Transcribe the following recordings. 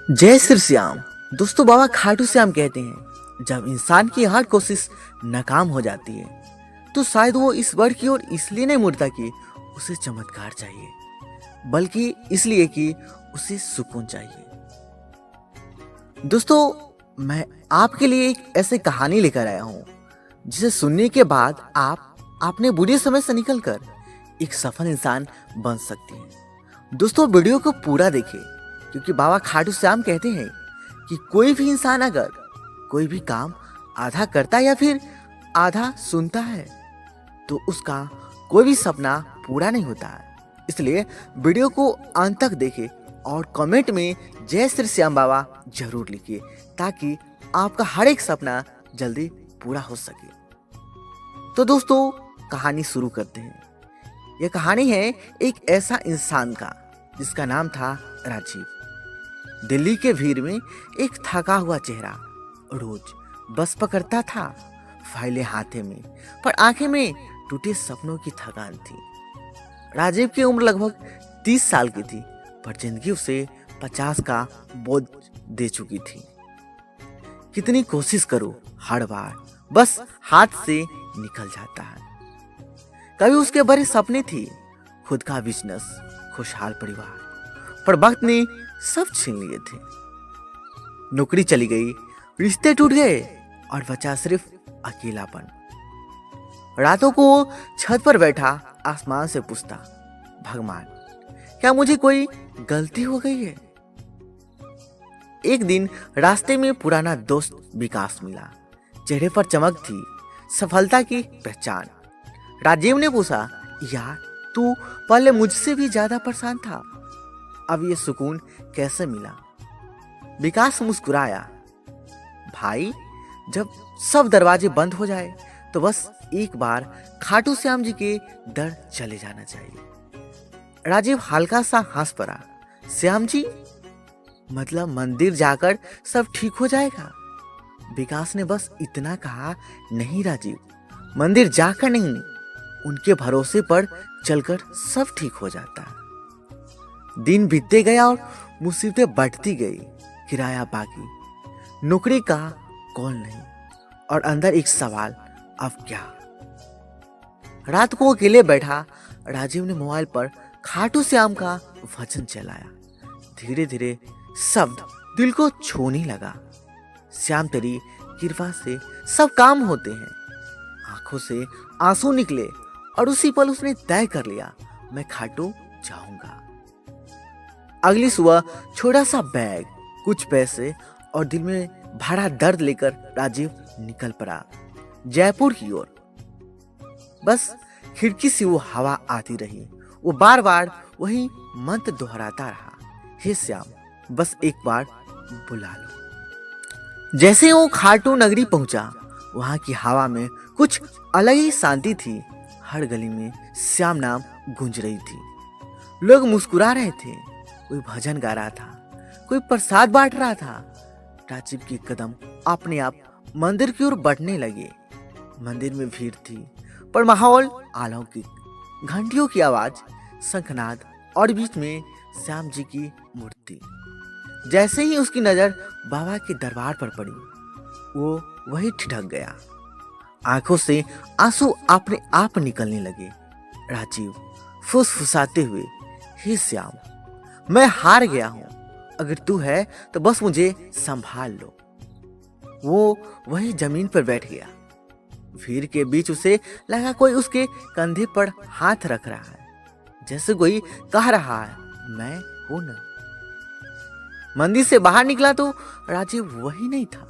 जय श्री श्याम। दोस्तों, बाबा खाटू श्याम कहते हैं, जब इंसान की हर कोशिश नाकाम हो जाती है तो शायद वो इस वर्ड की ओर इसलिए नहीं मुड़ता कि उसे चमत्कार चाहिए, बल्कि इसलिए कि उसे सुकून चाहिए। दोस्तों, मैं आपके लिए एक ऐसी कहानी लेकर आया हूं जिसे सुनने के बाद आप अपने बुरे समय से निकलकर एक सफल इंसान बन सकते हैं। दोस्तों, वीडियो को पूरा देखें, क्योंकि बाबा खाटू श्याम कहते हैं कि कोई भी इंसान अगर कोई भी काम आधा करता या फिर आधा सुनता है तो उसका कोई भी सपना पूरा नहीं होता है। इसलिए वीडियो को अंत तक देखें और कमेंट में जय श्री श्याम बाबा जरूर लिखिए, ताकि आपका हर एक सपना जल्दी पूरा हो सके। तो दोस्तों, कहानी शुरू करते हैं। यह कहानी है एक ऐसा इंसान का जिसका नाम था राजीव। दिल्ली के भीड़ में एक थका हुआ चेहरा, रोज बस पकड़ता था, फाइलें हाथे में, पर आंखें में टूटे सपनों की थकान थी। राजीव की उम्र लगभग 30 साल की थी, पर जिंदगी उसे 50 का बोझ दे चुकी थी। कितनी कोशिश करो, हर बार बस हाथ से निकल जाता है। कभी उसके बड़े सपने थे, खुद का बिजनेस, खुशहाल परिवार, पर वक्त ने सब छीन लिए थे। नौकरी चली गई, रिश्ते टूट गए और बचा सिर्फ अकेलापन। रातों को छत पर बैठा आसमान से पूछता, भगवान, क्या मुझे कोई गलती हो गई है? एक दिन रास्ते में पुराना दोस्त विकास मिला। चेहरे पर चमक थी, सफलता की पहचान। राजीव ने पूछा, यार, तू पहले मुझसे भी ज्यादा परेशान था, अब ये सुकून कैसे मिला? विकास मुस्कुराया, भाई, जब सब दरवाजे बंद हो जाए तो बस एक बार खाटू श्याम जी के दर चले जाना चाहिए। राजीव हल्का सा हंस पड़ा, श्याम जी, मतलब मंदिर जाकर सब ठीक हो जाएगा? विकास ने बस इतना कहा, नहीं राजीव, मंदिर जाकर नहीं, उनके भरोसे पर चलकर सब ठीक हो जाता है। दिन बीतते गया और मुसीबतें बढ़ती गई। किराया बाकी, नौकरी का कॉल नहीं, और अंदर एक सवाल, अब क्या? रात को अकेले बैठा राजीव ने मोबाइल पर खाटू श्याम का भजन चलाया। धीरे धीरे शब्द दिल को छूने लगा, श्याम तेरी कृपा से सब काम होते हैं। आंखों से आंसू निकले और उसी पल उसने तय कर लिया, मैं खाटू जाऊंगा। अगली सुबह छोटा सा बैग, कुछ पैसे और दिल में भरा दर्द लेकर राजीव निकल पड़ा जयपुर की ओर। बस खिड़की से वो हवा आती रही, वो बार बार वही मंत्र दोहराता रहा, हे श्याम, बस एक बार बुला लो। जैसे वो खाटू नगरी पहुंचा, वहां की हवा में कुछ अलग ही शांति थी। हर गली में श्याम नाम गूंज रही थी, लोग मुस्कुरा रहे थे, कोई भजन गा रहा था, कोई प्रसाद बांट रहा था। राजीव के कदम अपने आप मंदिर की ओर बढ़ने लगे। मंदिर में भीड़ थी, पर माहौल अलौकिक। घंटियों की आवाज, शंखनाद और बीच में श्याम जी की मूर्ति। जैसे ही उसकी नजर बाबा के दरबार पर पड़ी, वो वही ठिठक गया। आंखों से आंसू अपने आप निकलने लगे। राजीव फुसफुसाते हुए, हे श्याम, मैं हार गया हूं, अगर तू है तो बस मुझे संभाल लो। वो वही जमीन पर बैठ गया। भीड़ के बीच उसे लगा कोई उसके कंधे पर हाथ रख रहा है, जैसे कोई कह रहा है, मैं हूं ना। मंदिर से बाहर निकला तो राजीव वही नहीं था।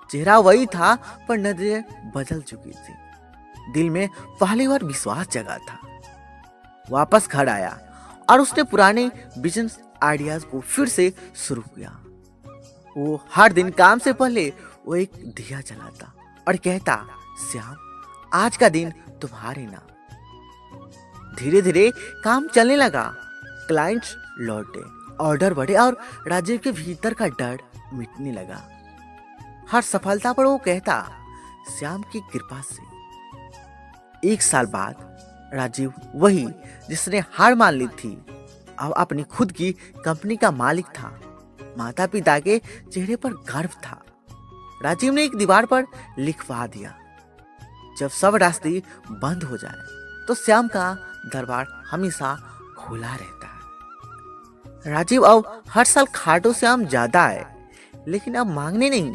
चेहरा वही था, पर नजरें बदल चुकी थी। दिल में पहली बार विश्वास जगा था। वापस घर आया और उसने पुराने बिजनेस आइडियाज को फिर से शुरू किया। वो हर दिन काम से पहले वो एक दिया जलाता और कहता, श्याम, आज का दिन तुम्हारे नाम। धीरे धीरे काम चलने लगा, क्लाइंट्स लौटे, ऑर्डर बढ़े और राजीव के भीतर का डर मिटने लगा। हर सफलता पर वो कहता, श्याम की कृपा से। 1 साल बाद राजीव वही जिसने हार मान ली थी, अब अपनी खुद की कंपनी का मालिक था। माता पिता के चेहरे पर गर्व था। राजीव ने एक दीवार पर लिखवा दिया, जब सब रास्ते बंद हो जाए तो श्याम का दरबार हमेशा खुला रहता है। राजीव अब हर साल खाटू श्याम जाता है, लेकिन अब मांगने नहीं,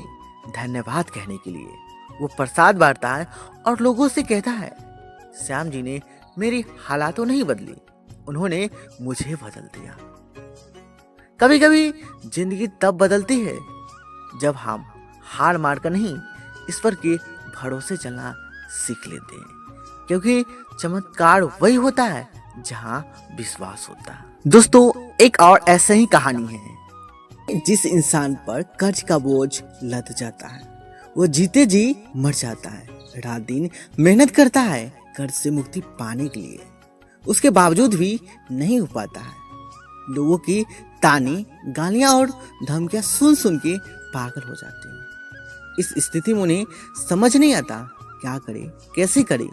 धन्यवाद कहने के लिए। वो प्रसाद बांटता है और लोगों से कहता है, श्याम जी ने मेरी हालातों नहीं बदली, उन्होंने मुझे बदल दिया। कभी कभी जिंदगी तब बदलती है जब हम हार मारकर नहीं, ईश्वर के भरोसे चलना सीख लेते हैं, क्योंकि चमत्कार वही होता है जहां विश्वास होता है। दोस्तों, एक और ऐसे ही कहानी है। जिस इंसान पर कर्ज का बोझ लद जाता है, वो जीते जी मर जाता है। रात दिन मेहनत करता है कर्ज से मुक्ति पाने के लिए, उसके बावजूद भी नहीं हो पाता है। लोगों की ताने, गालियां और धमकियां सुन सुन के पागल हो जाते हैं। इस स्थिति में उन्हें समझ नहीं आता क्या करे, कैसे करे।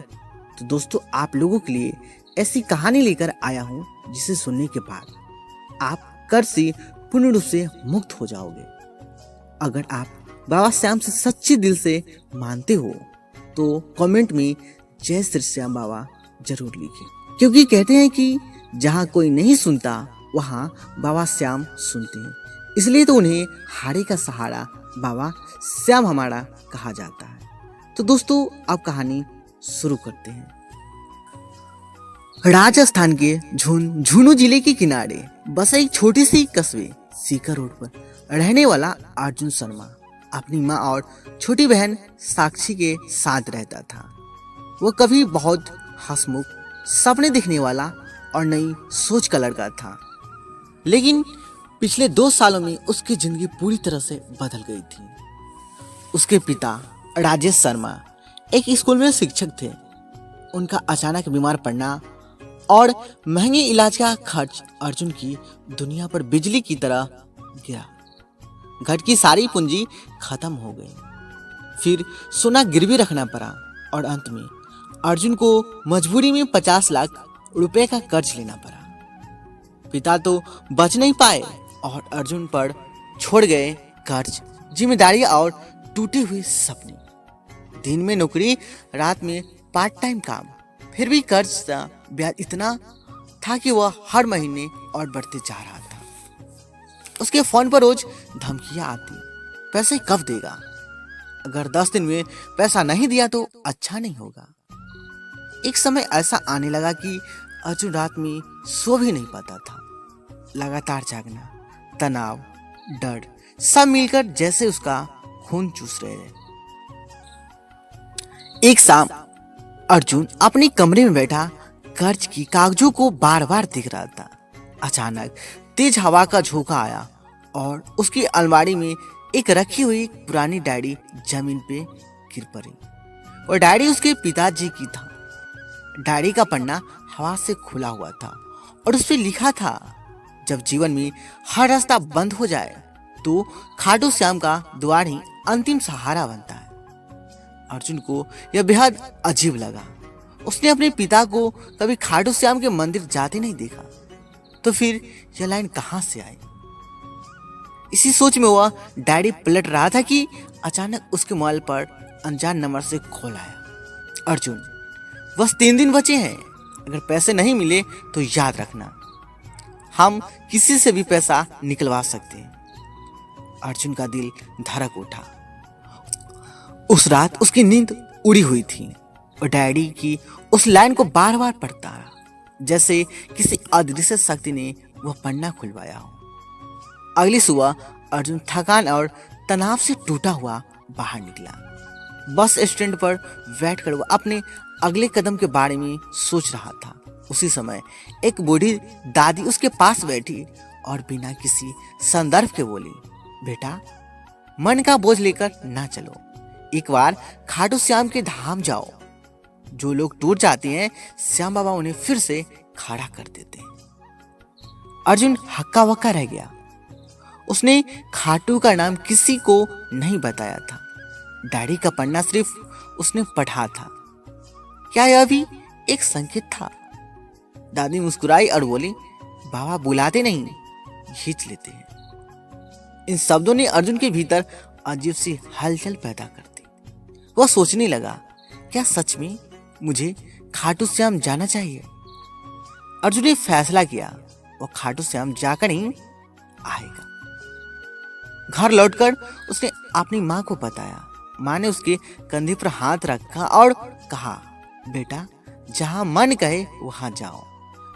तो दोस्तों, आप लोगों के लिए ऐसी कहानी लेकर आया हूं जिसे सुनने के बाद आप कर्ज से पूर्ण रूप से मुक्त हो जाओगे। अगर आप बाबा श्याम से सच्चे दिल से मानते हो तो कमेंट में जय श्री श्याम बाबा जरूर लिखें, क्योंकि कहते हैं कि जहां कोई नहीं सुनता वहां बाबा श्याम सुनते हैं। इसलिए तो उन्हें हारे का सहारा बाबा श्याम हमारा कहा जाता है। तो दोस्तों, अब कहानी शुरू करते हैं। राजस्थान के झुंझुनू जिले के किनारे बसा एक छोटी सी कस्बे सीकर रोड पर रहने वाला अर्जुन शर्मा अपनी माँ और छोटी बहन साक्षी के साथ रहता था। वो कभी बहुत हंसमुख, सपने देखने वाला और नई सोच का लड़का था, लेकिन पिछले 2 सालों में उसकी जिंदगी पूरी तरह से बदल गई थी। उसके पिता राजेश शर्मा एक स्कूल में शिक्षक थे। उनका अचानक बीमार पड़ना और महंगे इलाज का खर्च अर्जुन की दुनिया पर बिजली की तरह गिरा। घर की सारी पूंजी खत्म हो गई। फिर सोना गिरवी रखना पड़ा और अंत में अर्जुन को मजबूरी में 50 लाख रुपए का कर्ज लेना पड़ा। पिता तो बच नहीं पाए और अर्जुन पर छोड़ गए कर्ज, जिम्मेदारियां और टूटे हुए सपने। दिन में नौकरी, रात में पार्ट टाइम काम। फिर भी कर्ज का ब्याज इतना था कि वह हर महीने और बढ़ते जा रहा था। उसके फोन पर रोज धमकियां आती, पैसे कब देगा, अगर 10 दिन में पैसा नहीं दिया तो अच्छा नहीं होगा। एक समय ऐसा आने लगा कि अर्जुन रात में सो भी नहीं पाता था। लगातार जागना, तनाव, डर सब मिलकर जैसे उसका खून चूस रहे थे। एक शाम अर्जुन अपने कमरे में बैठा कर्ज की कागजों को बार बार देख रहा था। अचानक तेज हवा का झोंका आया और उसकी अलमारी में एक रखी हुई पुरानी डायरी जमीन पे गिर पड़ी। और डायरी उसके पिताजी की था। डायरी का पन्ना हवा से खुला हुआ था और उस पर लिखा था, जब जीवन में हर रास्ता बंद हो जाए तो खाटू श्याम का द्वार ही अंतिम सहारा बनता है। अर्जुन को यह बेहद अजीब लगा। उसने अपने पिता को कभी खाटू श्याम के मंदिर जाते नहीं देखा, तो फिर यह लाइन कहां से आई। इसी सोच में वह डायरी पलट रहा था कि अचानक उसके मोबाइल पर अनजान नंबर से कॉल आया। अर्जुन, बस 3 दिन बचे हैं, अगर पैसे नहीं मिले तो याद रखना, हम किसी से भी पैसा निकलवा सकते हैं। अर्जुन का दिल धड़क उठा। उस रात उसकी नींद उड़ी हुई थी और डायरी की उस लाइन को बार बार पढ़ता रहा, जैसे किसी अदृश्य शक्ति ने वह पन्ना खुलवाया हो। अगली सुबह अर्जुन थकान और तनाव से टूटा हुआ बाहर निकला। बस स्टैंड पर बैठकर वह अपने अगले कदम के बारे में सोच रहा था। उसी समय एक बूढ़ी दादी उसके पास बैठी और बिना किसी संदर्भ के बोली, बेटा, मन का बोझ लेकर ना चलो, एक बार खाटू श्याम के धाम जाओ। जो लोग टूट जाते हैं, श्याम बाबा उन्हें फिर से खड़ा कर देते हैं। अर्जुन हक्का बक्का रह गया। उसने खाटू का नाम किसी को नहीं बताया था। डायरी का पन्ना सिर्फ उसने पढ़ा था। क्या यह भी एक संकेत था? दादी मुस्कुराई और बोली, बाबा बुलाते नहीं, खींच लेते हैं। इन शब्दों ने अर्जुन के भीतर अजीब सी हलचल पैदा कर दी। वह सोचने लगा, क्या सच में मुझे खाटू श्याम जाना चाहिए? अर्जुन ने फैसला किया, वो खाटू श्याम जाकर ही आएगा। घर लौटकर उसने अपनी माँ को बताया। माँ ने उसके कंधे पर हाथ रखा और कहा, बेटा जहां मन कहे वहां जाओ,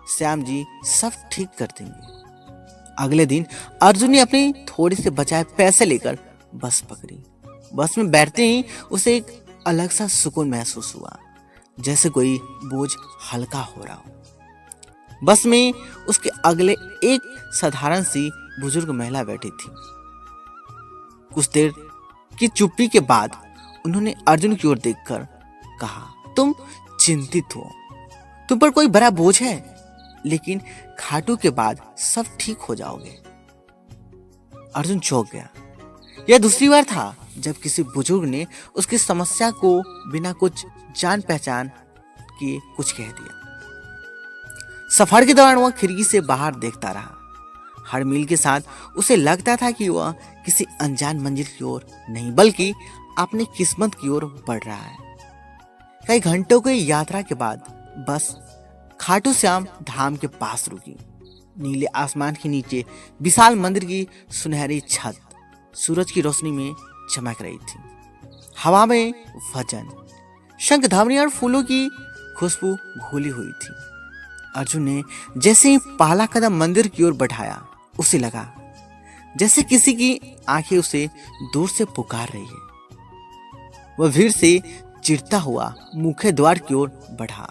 श्याम जी सब ठीक कर देंगे। अगले दिन अर्जुन ने अपने थोड़े से बचाए पैसे लेकर बस पकड़ी। बस में बैठते ही उसे एक अलग सा सुकून महसूस हुआ, जैसे कोई बोझ हल्का हो रहा हो। बस में उसके अगले एक साधारण सी बुजुर्ग महिला बैठी थी। कुछ देर की चुप्पी के बाद उन्होंने अर्जुन की ओर देखकर कहा, तुम चिंतित हो, तुम पर कोई बड़ा बोझ है, लेकिन खाटू के बाद सब ठीक हो जाओगे। अर्जुन चौंक गया। यह दूसरी बार था जब किसी बुजुर्ग ने उसकी समस्या को बिना कुछ जान पहचान किए कुछ कह दिया। सफर के दौरान वह खिड़की से बाहर देखता रहा। हर मील के साथ उसे लगता था कि वह किसी अनजान मंजिल की ओर नहीं, बल्कि अपनी किस्मत की ओर बढ़ रहा है। कई घंटों की यात्रा के बाद बस खाटू श्याम धाम के पास रुकी। नीले आसमान के नीचे विशाल मंदिर की सुनहरी छत सूरज की रोशनी में चमक रही थी। हवा में भजन, शंख ध्वनि और फूलों की खुशबू घुली हुई थी। अर्जुन ने जैसे ही पहला कदम मंदिर की ओर बढ़ाया, उसे लगा जैसे किसी की आंखें उसे दूर से पुकार रही है। वह भीड़ से चिढ़ता हुआ मुख्य द्वार की ओर बढ़ा।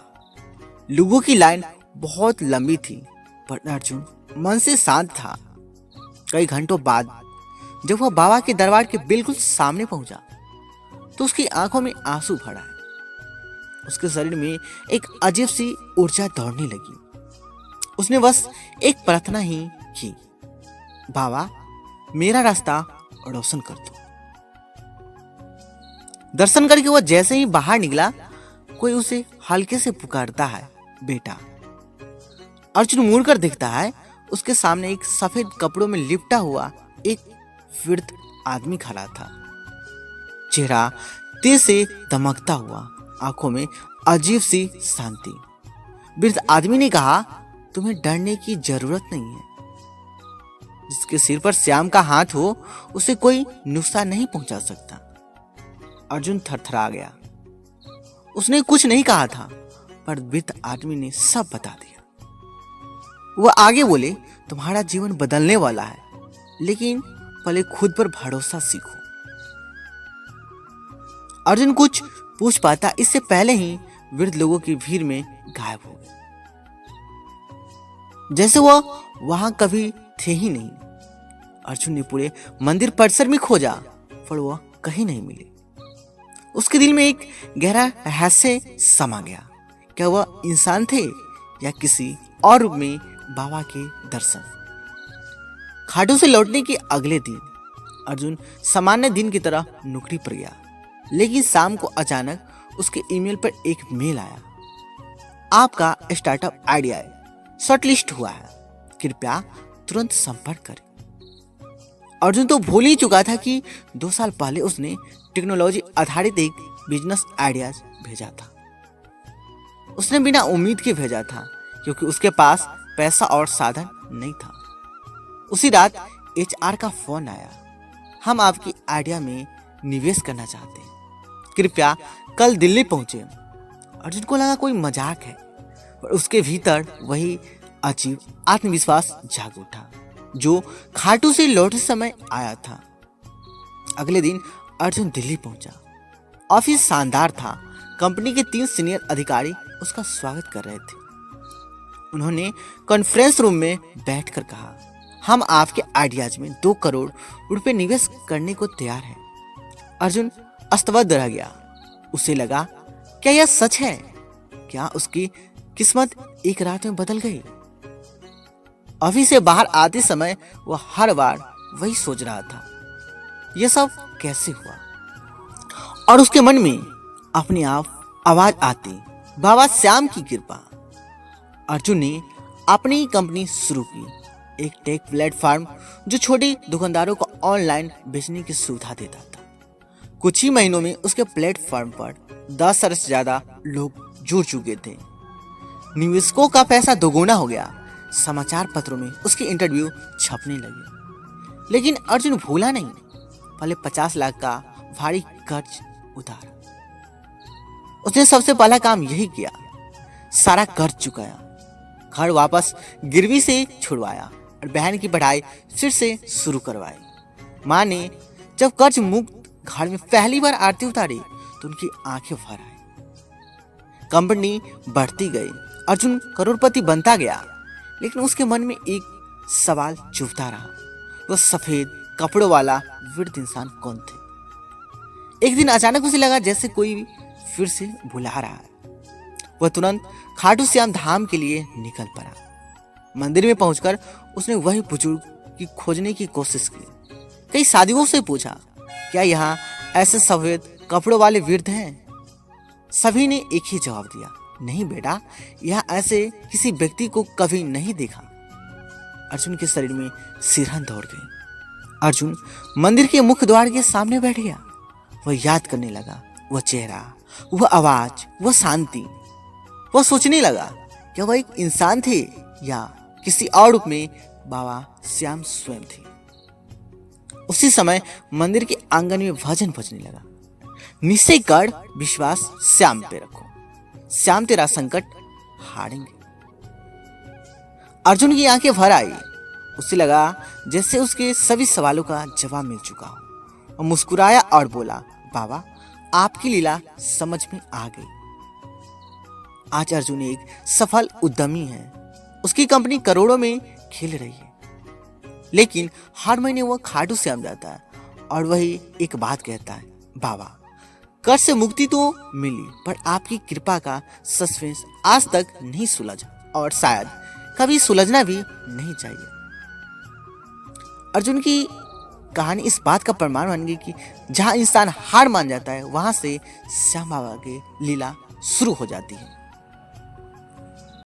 लोगों की लाइन बहुत लंबी थी, पर अर्जुन मन से शांत था। कई घंटों बाद जब वह बाबा के दरबार के बिल्कुल सामने पहुंचा, तो उसकी आंखों में आंसू भर आए। उसके शरीर में एक अजीब सी ऊर्जा दौड़ने लगी। उसने बस एक प्रार्थना ही की, बाबा मेरा रास्ता रोशन कर दो। दर्शन करके वह जैसे ही बाहर निकला, कोई उसे हल्के से पुकारता है, बेटा। अर्जुन मुड़कर देखता है, उसके सामने एक सफेद कपड़ों में लिपटा हुआ एक वृद्ध आदमी खड़ा था। चेहरा तेज से दमकता हुआ, आंखों में अजीब सी शांति। वृद्ध आदमी ने कहा, तुम्हें डरने की जरूरत नहीं है। जिसके सिर पर श्याम का हाथ हो, उसे कोई नुकसान नहीं पहुंचा सकता। अर्जुन थरथरा गया। उसने कुछ नहीं कहा था, पर वृद्ध आदमी ने सब बता दिया। वह आगे बोले, तुम्हारा जीवन बदलने वाला है, लेकिन पहले खुद पर भरोसा सीखो। अर्जुन कुछ पूछ पाता इससे पहले ही वृद्ध लोगों की भीड़ में गायब हो गए, जैसे वह वहां कभी थे ही नहीं। अर्जुन ने पूरे मंदिर परिसर में खोजा, पर वह कहीं नहीं मिले। उसके दिल में एक गहरा रहस्य समा गया। क्या वह इंसान थे या किसी और रूप में बाबा के दर्शन? खाटू से लौटने के अगले दिन अर्जुन सामान्य दिन की तरह नौकरी पर गया, लेकिन शाम को अचानक उसके ईमेल पर एक मेल आया, आपका स्टार्टअप आइडिया शॉर्टलिस्ट हुआ है, कृपया तुरंत संपर्क करें। अर्जुन तो भूल ही चुका था कि 2 साल पहले उसने टेक्नोलॉजी आधारित एक बिजनेस आइडिया भेजा था। उसने बिना उम्मीद के भेजा था, क्योंकि उसके पास पैसा और साधन नहीं था। उसी रात HR का फोन आया, हम आपकी आइडिया में निवेश करना चाहते हैं, कृपया कल दिल्ली पहुंचे। अर्जुन को लगा कोई मजाक है, पर उसके भीतर वही अजीब आत्मविश्वास जाग उठा जो खाटू से लौटते समय आया था। अगले दिन अर्जुन दिल्ली पहुंचा। ऑफिस शानदार था। कंपनी के 3 सीनियर अधिकारी उसका स्वागत कर रहे थे। उन्होंने कॉन्फ्रेंस रूम में बैठकर कहा, हम आपके आइडियाज में 2 करोड़ रुपए निवेश करने को तैयार हैं। अर्जुन अस्तव्यस्त रह गया। उसे लगा, क्या यह सच है? क्या उसकी किस्मत एक रात में बदल गई? ऑफिस से बाहर आते समय वह हर बार वही सोच रहा था, यह सब कैसे हुआ? और उसके मन में अपने आप आवाज आती, बाबा श्याम की कृपा। अर्जुन ने अपनी कंपनी शुरू की। एक टेक प्लेटफॉर्म जो छोटी दुकानदारों को ऑनलाइन बेचने की सुविधा देता था। कुछ ही महीनों में उसके प्लेटफॉर्म पर 10 से ज्यादा लोग जुड़ चुके थे। निवेशकों का पैसा दोगुना हो गया। समाचार पत्रों में उसकी इंटरव्यू छपने लगी। लेकिन अर्जुन भूला नहीं, पहले 50 लाख का भारी कर्ज उतारा। उसने सबसे पहला काम यही किया, सारा कर्ज चुकाया, घर वापस गिरवी से छुड़वाया और बहन की पढ़ाई फिर से शुरू करवाई। माँ ने जब कर्ज मुक्त घर में पहली बार आरती उतारी तो उनकी आंखें भर आई। कंपनी बढ़ती गई, अर्जुन करोड़पति बनता गया, लेकिन उसके मन में एक सवाल चुभता रहा, वो सफेद कपड़ों वाला वृद्ध इंसान कौन थे। एक दिन अचानक उसे लगा जैसे कोई फिर से बुला रहा है। वह तुरंत खाटू श्याम धाम के लिए निकल पड़ा। मंदिर में पहुंचकर उसने वही बुजुर्ग की खोजने की कोशिश की। कई साधुओं से पूछा, क्या यहाँ ऐसे सफेद कपड़ों वाले वृद्ध हैं? सभी ने एक ही जवाब दिया, नहीं बेटा, यह ऐसे किसी व्यक्ति को कभी नहीं देखा। अर्जुन के शरीर में सिरहन दौड़ गई। अर्जुन मंदिर के मुख्य द्वार के सामने बैठ गया। वह याद करने लगा, वह चेहरा, वह आवाज, वह शांति। वह सोचने लगा, क्या वह एक इंसान थे या किसी और रूप में बाबा श्याम स्वयं थे। उसी समय मंदिर के आंगन में भजन बजने लगा। निश्चय कर विश्वास श्याम पे रखो, श्याम तेरा संकट हारेंगे। अर्जुन की आंखें भर आई। उसे लगा जैसे उसके सभी सवालों का जवाब मिल चुका हो। वो मुस्कुराया और बोला, बाबा आपकी लीला समझ में आ गई। आज अर्जुन एक सफल उद्यमी है। उसकी कंपनी करोड़ों में खेल रही है, लेकिन हर महीने वह खाटू श्याम जाता है और वही एक बात कहता है, बाबा कर्ज से मुक्ति तो मिली, पर आपकी कृपा का सस्पेंस आज तक नहीं सुलझा और शायद कभी सुलझना भी नहीं चाहिए। अर्जुन की कहानी इस बात का प्रमाण बन गई कि जहां इंसान हार मान जाता है, वहां से श्याम बाबा की लीला शुरू हो जाती है।